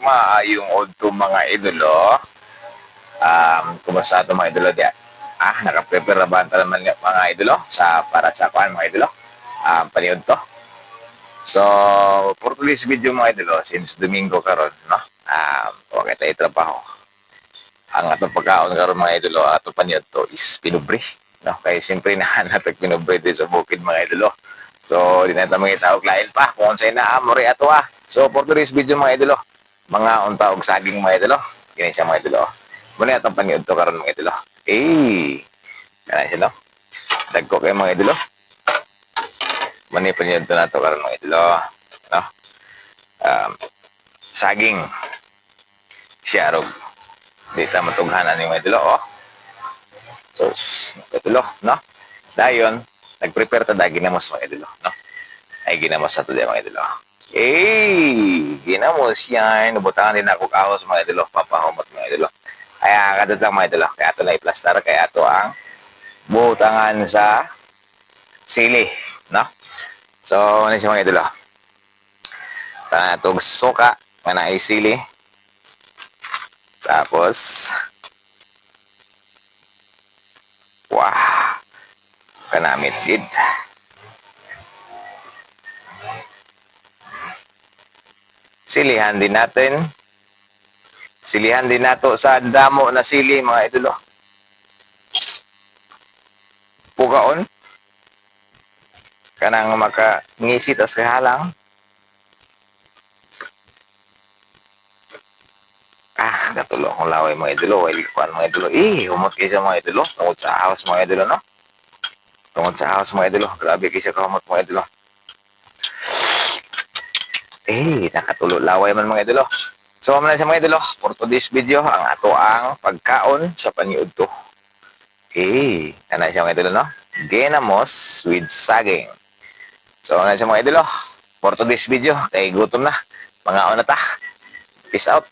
maayong udto mga idolo. Kumusta ito mga idolo diyan? Nakaprepare na ba naman mga idolo para sa kuan mga idolo? Paniod to. So, for today's video mga idolo, since Domingo karon, no? Huwag tayo trabaho. Ang atong pagkaon karon mga idolo, ato paniod to is pinubre. No? Kaya siyempre nahanatag pinubre din sa bukid mga idolo. So, di na ito mga tawag lain pa. Kung sa'yo na amore ato So, for today's video mga idolo, mga untaog saging mga idolo. Ganyan siya mga idolo. Muna itong paniod to karon mga idolo. Ganyan siya no? Dagko kayo mga idolo. Muna yung paniod to na to karon mga idolo. No? Saging. Siyarog. Di ta matughanan yung mga idolo. So, idolo, no? Dayon, nag-prepare ta da ginamos mga idolo, no? Ay ginamos sa to mga idolo. Ginamos yan. Nubutangan din ako kahos mga idolo. Papahumot mga idolo. Kaya kadot lang mga idolo. Kaya ito na i-plaster. Kaya ito ang butangan sa sili, no? So, ano siya mga idolo? Itong suka, mana ay sili. Tapos, kanamit gid. Silihan din natin. Silihan din nato sa damo na sili mga idolo. Pugaon. Kanang makangisit as kahalang. Katulong kong laway mga idolo. Kuan mga idolo. Humot kayo sa mga idolo. Tungod sa house mga idolo, no? Tungod sa house mga idolo. Grabe kayo sa kahumot mga idolo. Nakatulo laway man mga idolo. So, muna sa mga idolo. For today's video, ang ato ang pagkaon sa paniud to. Ano siya mga idolo, no? Ginamos with saging. So, muna sa mga idolo. For today's video, kay gutom na. Mga ona ta. Peace out.